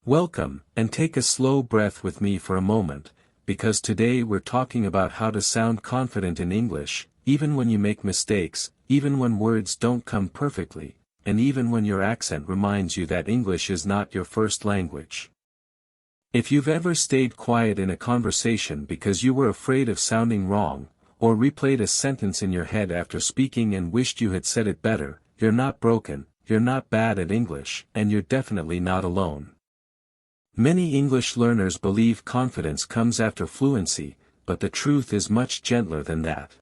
Welcome, and take a slow breath with me for a moment, because today we're talking about how to sound confident in English, even when you make mistakes, even when words don't come perfectly, and even when your accent reminds you that English is not your first language. If you've ever stayed quiet in a conversation because you were afraid of sounding wrong, or replayed a sentence in your head after speaking and wished you had said it better, you're not broken, you're not bad at English, and you're definitely not alone. Many English learners believe confidence comes after fluency, but the truth is much gentler than that.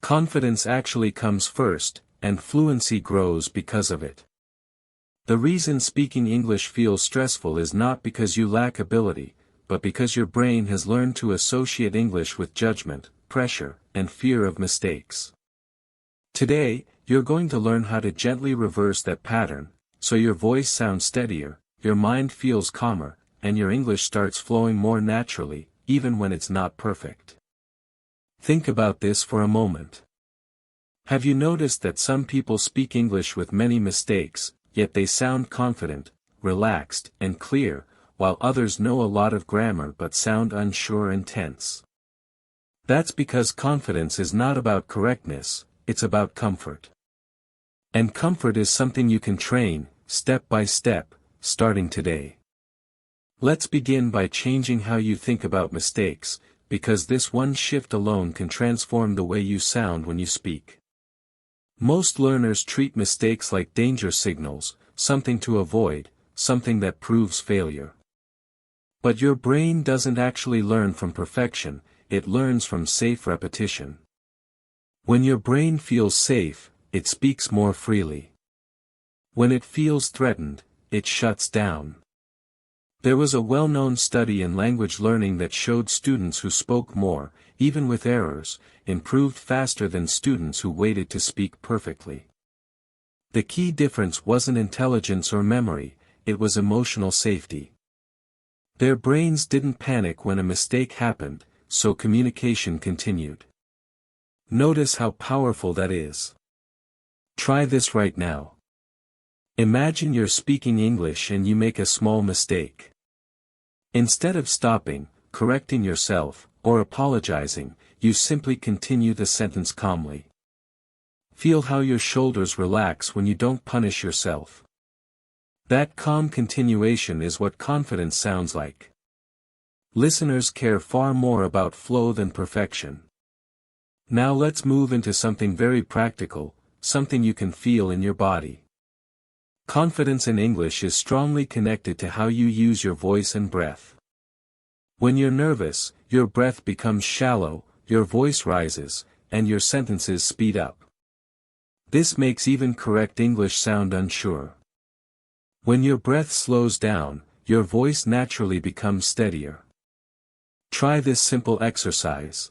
Confidence actually comes first, and fluency grows because of it. The reason speaking English feels stressful is not because you lack ability, but because your brain has learned to associate English with judgment, pressure, and fear of mistakes. Today, you're going to learn how to gently reverse that pattern, so your voice sounds steadier, your mind feels calmer, and your English starts flowing more naturally, even when it's not perfect. Think about this for a moment. Have you noticed that some people speak English with many mistakes, yet they sound confident, relaxed, and clear, while others know a lot of grammar but sound unsure and tense? That's because confidence is not about correctness, it's about comfort. And comfort is something you can train, step by step, starting today. Let's begin by changing how you think about mistakes, because this one shift alone can transform the way you sound when you speak. Most learners treat mistakes like danger signals, something to avoid, something that proves failure. But your brain doesn't actually learn from perfection, it learns from safe repetition. When your brain feels safe, it speaks more freely. When it feels threatened, it shuts down. There was a well-known study in language learning that showed students who spoke more, even with errors, improved faster than students who waited to speak perfectly. The key difference wasn't intelligence or memory, it was emotional safety. Their brains didn't panic when a mistake happened, so communication continued. Notice how powerful that is. Try this right now. Imagine you're speaking English and you make a small mistake. Instead of stopping, correcting yourself, or apologizing, you simply continue the sentence calmly. Feel how your shoulders relax when you don't punish yourself. That calm continuation is what confidence sounds like. Listeners care far more about flow than perfection. Now let's move into something very practical, something you can feel in your body. Confidence in English is strongly connected to how you use your voice and breath. When you're nervous, your breath becomes shallow, your voice rises, and your sentences speed up. This makes even correct English sound unsure. When your breath slows down, your voice naturally becomes steadier. Try this simple exercise.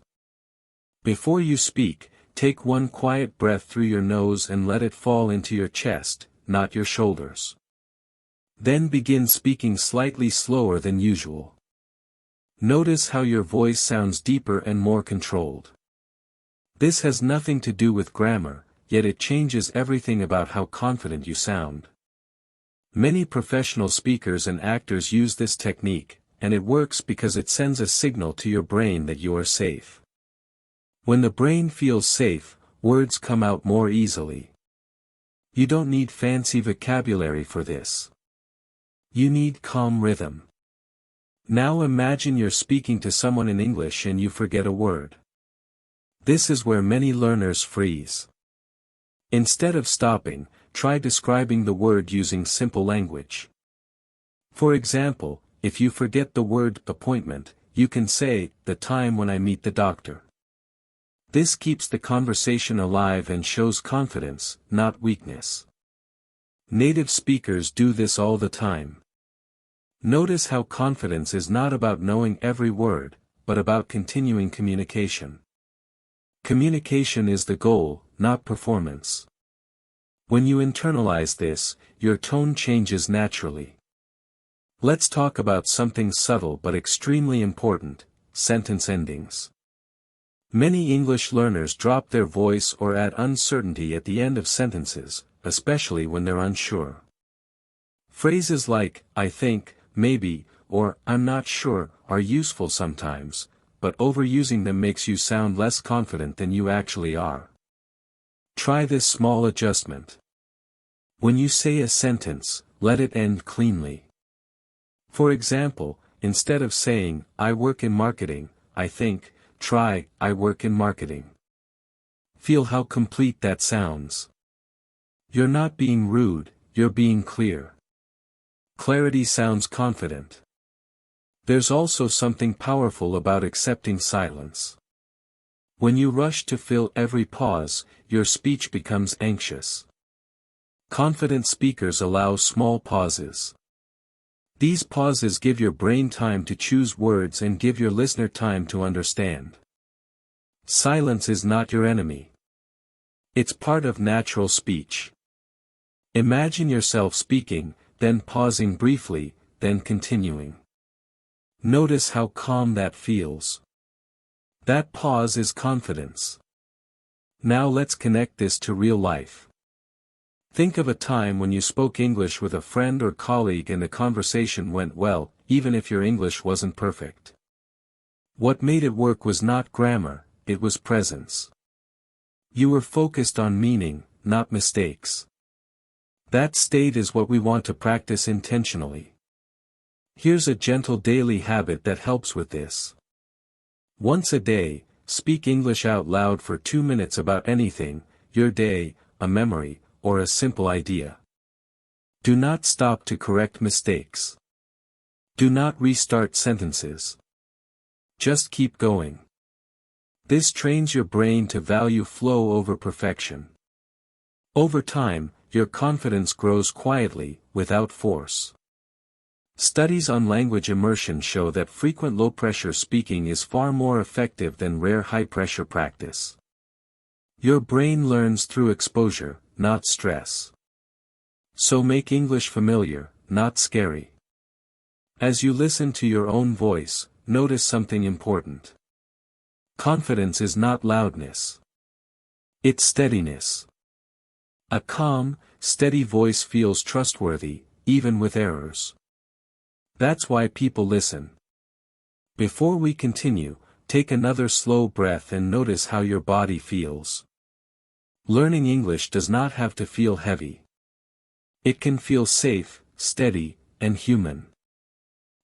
Before you speak, take one quiet breath through your nose and let it fall into your chest, not your shoulders. Then begin speaking slightly slower than usual. Notice how your voice sounds deeper and more controlled. This has nothing to do with grammar, yet it changes everything about how confident you sound. Many professional speakers and actors use this technique, and it works because it sends a signal to your brain that you are safe. When the brain feels safe, words come out more easily. You don't need fancy vocabulary for this. You need calm rhythm. Now imagine you're speaking to someone in English and you forget a word. This is where many learners freeze. Instead of stopping, try describing the word using simple language. For example, if you forget the word appointment, you can say, the time when I meet the doctor. This keeps the conversation alive and shows confidence, not weakness. Native speakers do this all the time. Notice how confidence is not about knowing every word, but about continuing communication. Communication is the goal, not performance. When you internalize this, your tone changes naturally. Let's talk about something subtle but extremely important, sentence endings. Many English learners drop their voice or add uncertainty at the end of sentences, especially when they're unsure. Phrases like, I think, maybe, or I'm not sure, are useful sometimes, but overusing them makes you sound less confident than you actually are. Try this small adjustment. When you say a sentence, let it end cleanly. For example, instead of saying, I work in marketing, I think, try, I work in marketing. Feel how complete that sounds. You're not being rude, you're being clear. Clarity sounds confident. There's also something powerful about accepting silence. When you rush to fill every pause, your speech becomes anxious. Confident speakers allow small pauses. These pauses give your brain time to choose words and give your listener time to understand. Silence is not your enemy. It's part of natural speech. Imagine yourself speaking, then pausing briefly, then continuing. Notice how calm that feels. That pause is confidence. Now let's connect this to real life. Think of a time when you spoke English with a friend or colleague and the conversation went well, even if your English wasn't perfect. What made it work was not grammar, it was presence. You were focused on meaning, not mistakes. That state is what we want to practice intentionally. Here's a gentle daily habit that helps with this. Once a day, speak English out loud for 2 minutes about anything, your day, a memory, or a simple idea. Do not stop to correct mistakes. Do not restart sentences. Just keep going. This trains your brain to value flow over perfection. Over time, your confidence grows quietly, without force. Studies on language immersion show that frequent low-pressure speaking is far more effective than rare high-pressure practice. Your brain learns through exposure, not stress. So make English familiar, not scary. As you listen to your own voice, notice something important. Confidence is not loudness. It's steadiness. A calm, steady voice feels trustworthy, even with errors. That's why people listen. Before we continue, take another slow breath and notice how your body feels. Learning English does not have to feel heavy. It can feel safe, steady, and human.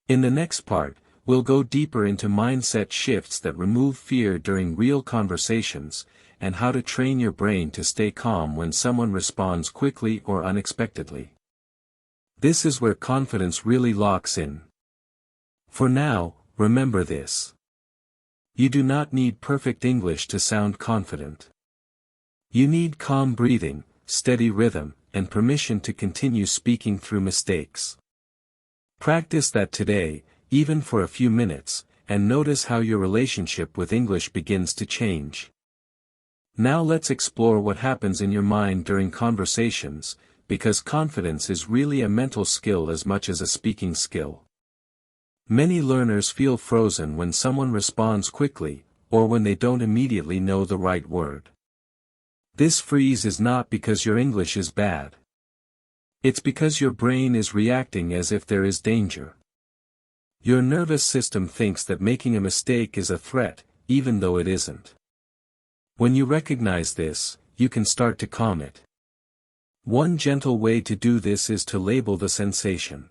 In the next part, we'll go deeper into mindset shifts that remove fear during real conversations, and how to train your brain to stay calm when someone responds quickly or unexpectedly. This is where confidence really locks in. For now, remember this. You do not need perfect English to sound confident. You need calm breathing, steady rhythm, and permission to continue speaking through mistakes. Practice that today, even for a few minutes, and notice how your relationship with English begins to change. Now let's explore what happens in your mind during conversations, because confidence is really a mental skill as much as a speaking skill. Many learners feel frozen when someone responds quickly, or when they don't immediately know the right word. This freeze is not because your English is bad. It's because your brain is reacting as if there is danger. Your nervous system thinks that making a mistake is a threat, even though it isn't. When you recognize this, you can start to calm it. One gentle way to do this is to label the sensation.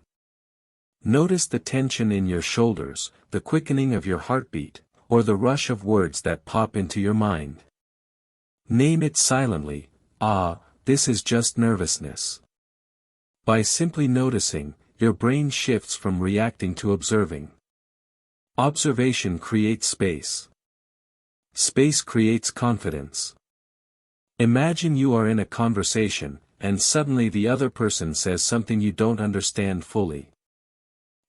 Notice the tension in your shoulders, the quickening of your heartbeat, or the rush of words that pop into your mind. Name it silently. This is just nervousness. By simply noticing, your brain shifts from reacting to observing. Observation creates space. Space creates confidence. Imagine you are in a conversation, and suddenly the other person says something you don't understand fully.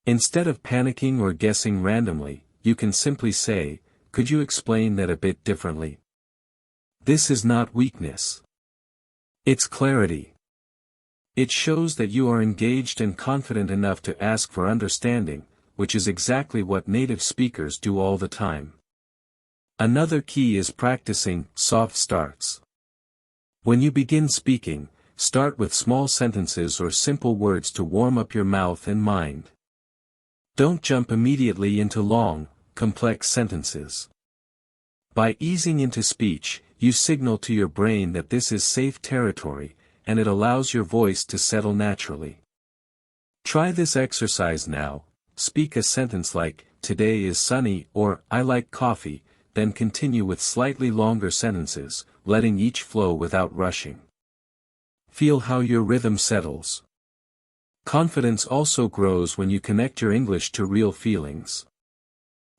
Instead of panicking or guessing randomly, you can simply say, "Could you explain that a bit differently?" This is not weakness. It's clarity. It shows that you are engaged and confident enough to ask for understanding, which is exactly what native speakers do all the time. Another key is practicing soft starts. When you begin speaking, start with small sentences or simple words to warm up your mouth and mind. Don't jump immediately into long, complex sentences. By easing into speech, you signal to your brain that this is safe territory, and it allows your voice to settle naturally. Try this exercise now. Speak a sentence like, "Today is sunny," or "I like coffee," then continue with slightly longer sentences, letting each flow without rushing. Feel how your rhythm settles. Confidence also grows when you connect your English to real feelings.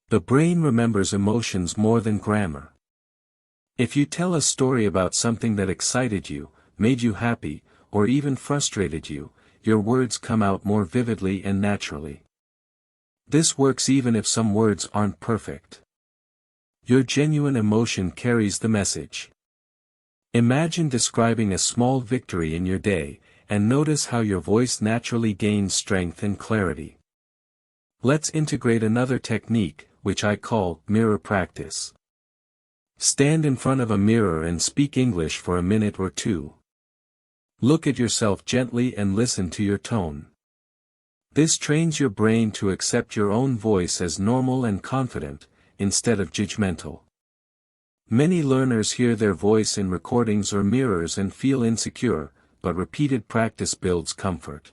The brain remembers emotions more than grammar. If you tell a story about something that excited you, made you happy, or even frustrated you, your words come out more vividly and naturally. This works even if some words aren't perfect. Your genuine emotion carries the message. Imagine describing a small victory in your day, and notice how your voice naturally gains strength and clarity. Let's integrate another technique, which I call mirror practice. Stand in front of a mirror and speak English for a minute or two. Look at yourself gently and listen to your tone. This trains your brain to accept your own voice as normal and confident, instead of judgmental. Many learners hear their voice in recordings or mirrors and feel insecure, but repeated practice builds comfort.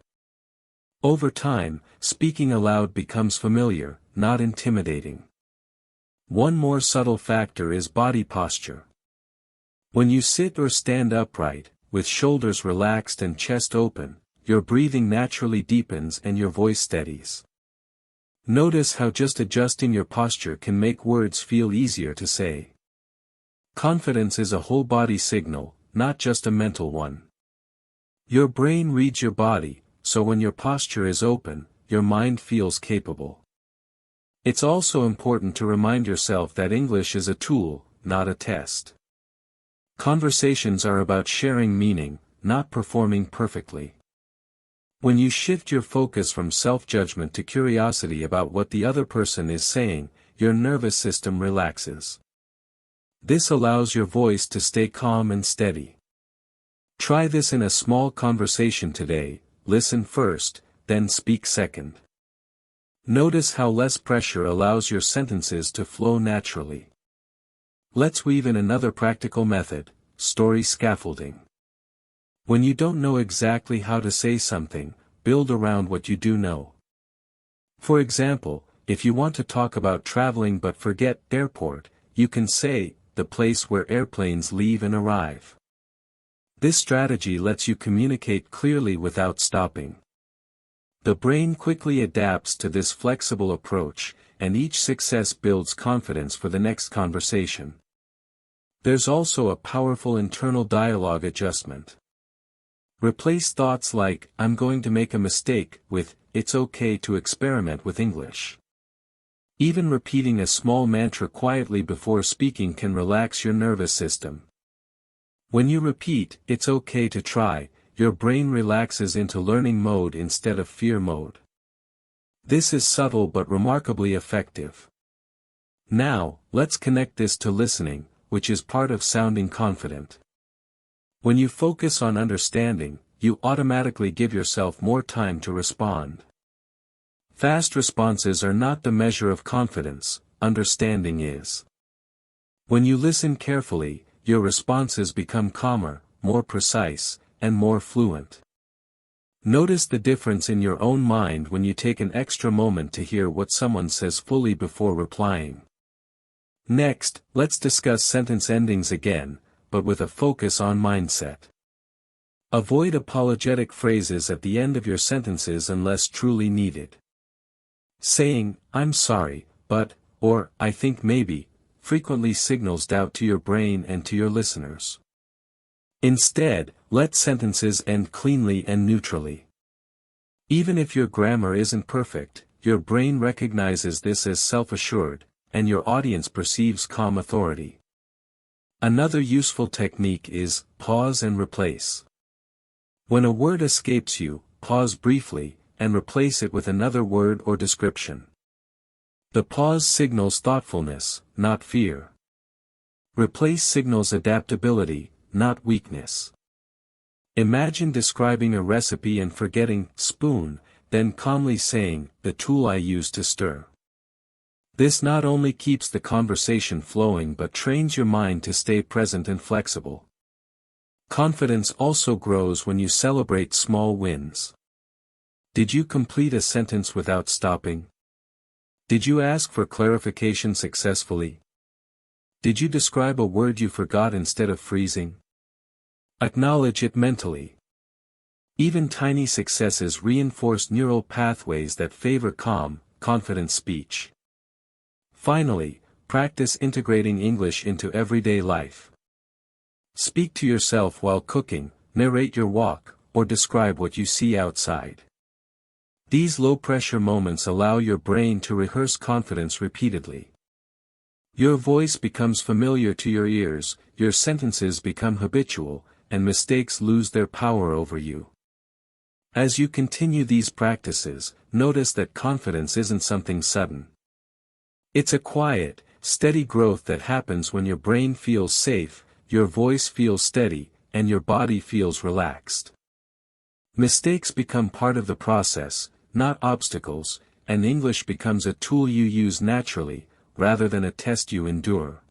Over time, speaking aloud becomes familiar, not intimidating. One more subtle factor is body posture. When you sit or stand upright, with shoulders relaxed and chest open, your breathing naturally deepens and your voice steadies. Notice how just adjusting your posture can make words feel easier to say. Confidence is a whole body signal, not just a mental one. Your brain reads your body, so when your posture is open, your mind feels capable. It's also important to remind yourself that English is a tool, not a test. Conversations are about sharing meaning, not performing perfectly. When you shift your focus from self-judgment to curiosity about what the other person is saying, your nervous system relaxes. This allows your voice to stay calm and steady. Try this in a small conversation today. Listen first, then speak second. Notice how less pressure allows your sentences to flow naturally. Let's weave in another practical method, story scaffolding. When you don't know exactly how to say something, build around what you do know. For example, if you want to talk about traveling but forget airport, you can say, "the place where airplanes leave and arrive." This strategy lets you communicate clearly without stopping. The brain quickly adapts to this flexible approach, and each success builds confidence for the next conversation. There's also a powerful internal dialogue adjustment. Replace thoughts like, "I'm going to make a mistake," with, "It's okay to experiment with English." Even repeating a small mantra quietly before speaking can relax your nervous system. When you repeat, "It's okay to try," your brain relaxes into learning mode instead of fear mode. This is subtle but remarkably effective. Now, let's connect this to listening, which is part of sounding confident. When you focus on understanding, you automatically give yourself more time to respond. Fast responses are not the measure of confidence, understanding is. When you listen carefully, your responses become calmer, more precise, and more fluent. Notice the difference in your own mind when you take an extra moment to hear what someone says fully before replying. Next, let's discuss sentence endings again, but with a focus on mindset. Avoid apologetic phrases at the end of your sentences unless truly needed. Saying, "I'm sorry, but," or "I think maybe," frequently signals doubt to your brain and to your listeners. Instead, let sentences end cleanly and neutrally. Even if your grammar isn't perfect, your brain recognizes this as self-assured, and your audience perceives calm authority. Another useful technique is, pause and replace. When a word escapes you, pause briefly, and replace it with another word or description. The pause signals thoughtfulness, not fear. Replace signals adaptability, not weakness. Imagine describing a recipe and forgetting "spoon," then calmly saying, "The tool I use to stir." This not only keeps the conversation flowing but trains your mind to stay present and flexible. Confidence also grows when you celebrate small wins. Did you complete a sentence without stopping? Did you ask for clarification successfully? Did you describe a word you forgot instead of freezing? Acknowledge it mentally. Even tiny successes reinforce neural pathways that favor calm, confident speech. Finally, practice integrating English into everyday life. Speak to yourself while cooking, narrate your walk, or describe what you see outside. These low-pressure moments allow your brain to rehearse confidence repeatedly. Your voice becomes familiar to your ears, your sentences become habitual, and mistakes lose their power over you. As you continue these practices, notice that confidence isn't something sudden. It's a quiet, steady growth that happens when your brain feels safe, your voice feels steady, and your body feels relaxed. Mistakes become part of the process, not obstacles, and English becomes a tool you use naturally, rather than a test you endure.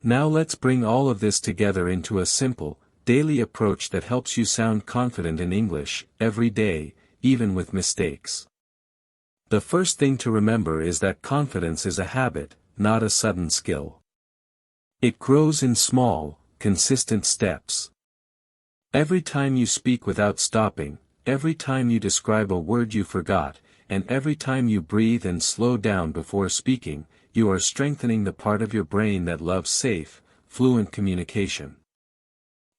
Now let's bring all of this together into a simple, daily approach that helps you sound confident in English, every day, even with mistakes. The first thing to remember is that confidence is a habit, not a sudden skill. It grows in small, consistent steps. Every time you speak without stopping, every time you describe a word you forgot, and every time you breathe and slow down before speaking, you are strengthening the part of your brain that loves safe, fluent communication.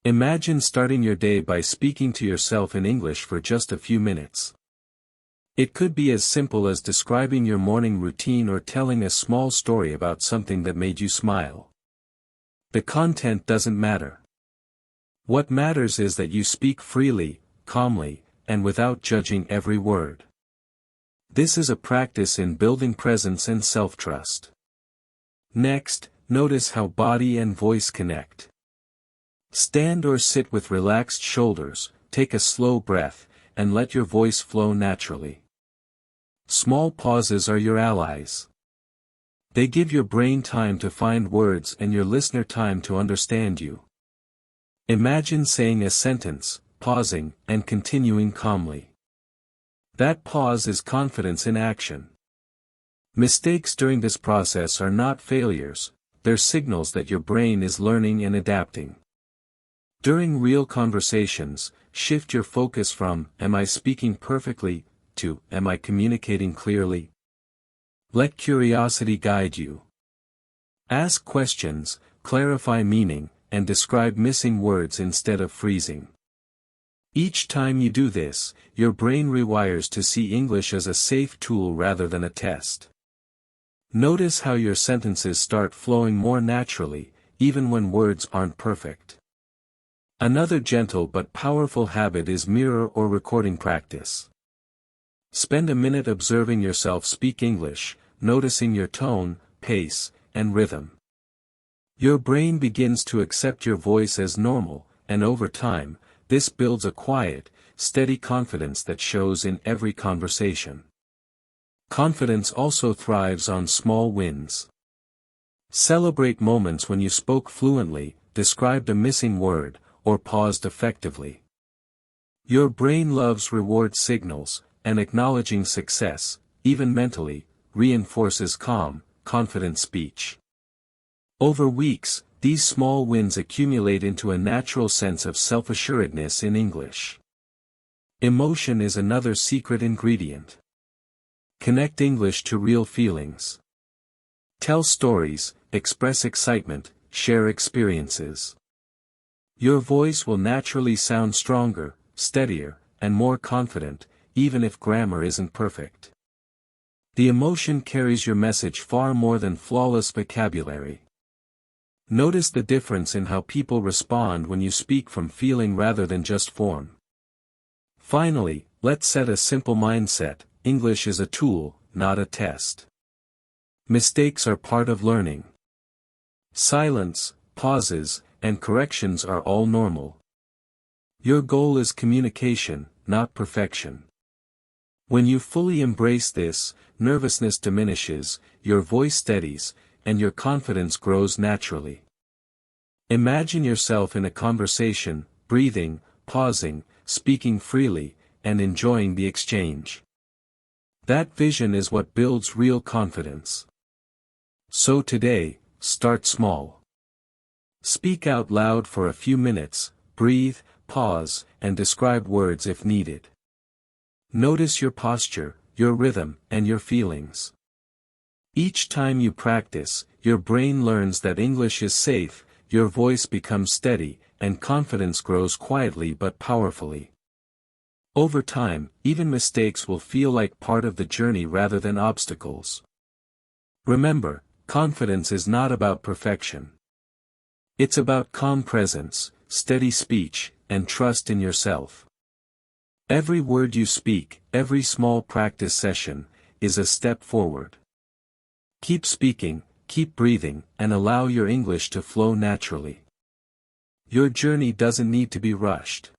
Imagine starting your day by speaking to yourself in English for just a few minutes. It could be as simple as describing your morning routine or telling a small story about something that made you smile. The content doesn't matter. What matters is that you speak freely, calmly, and without judging every word. This is a practice in building presence and self-trust. Next, notice how body and voice connect. Stand or sit with relaxed shoulders, take a slow breath, and let your voice flow naturally. Small pauses are your allies. They give your brain time to find words and your listener time to understand you. Imagine saying a sentence, pausing, and continuing calmly. That pause is confidence in action. Mistakes during this process are not failures, they're signals that your brain is learning and adapting. During real conversations, shift your focus from, "Am I speaking perfectly?" to, "Am I communicating clearly?" Let curiosity guide you. Ask questions, clarify meaning, and describe missing words instead of freezing. Each time you do this, your brain rewires to see English as a safe tool rather than a test. Notice how your sentences start flowing more naturally, even when words aren't perfect. Another gentle but powerful habit is mirror or recording practice. Spend a minute observing yourself speak English, noticing your tone, pace, and rhythm. Your brain begins to accept your voice as normal, and over time, this builds a quiet, steady confidence that shows in every conversation. Confidence also thrives on small wins. Celebrate moments when you spoke fluently, described a missing word, or paused effectively. Your brain loves reward signals, and acknowledging success, even mentally, reinforces calm, confident speech. Over weeks, these small wins accumulate into a natural sense of self-assuredness in English. Emotion is another secret ingredient. Connect English to real feelings. Tell stories, express excitement, share experiences. Your voice will naturally sound stronger, steadier, and more confident, even if grammar isn't perfect. The emotion carries your message far more than flawless vocabulary. Notice the difference in how people respond when you speak from feeling rather than just form. Finally, let's set a simple mindset: English is a tool, not a test. Mistakes are part of learning. Silence, pauses, and corrections are all normal. Your goal is communication, not perfection. When you fully embrace this, nervousness diminishes, your voice steadies, and your confidence grows naturally. Imagine yourself in a conversation, breathing, pausing, speaking freely, and enjoying the exchange. That vision is what builds real confidence. So today, start small. Speak out loud for a few minutes, breathe, pause, and describe words if needed. Notice your posture, your rhythm, and your feelings. Each time you practice, your brain learns that English is safe, your voice becomes steady, and confidence grows quietly but powerfully. Over time, even mistakes will feel like part of the journey rather than obstacles. Remember, confidence is not about perfection. It's about calm presence, steady speech, and trust in yourself. Every word you speak, every small practice session, is a step forward. Keep speaking, keep breathing, and allow your English to flow naturally. Your journey doesn't need to be rushed.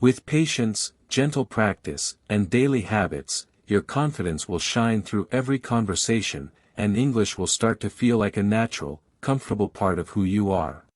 With patience, gentle practice, and daily habits, your confidence will shine through every conversation, and English will start to feel like a natural, comfortable part of who you are.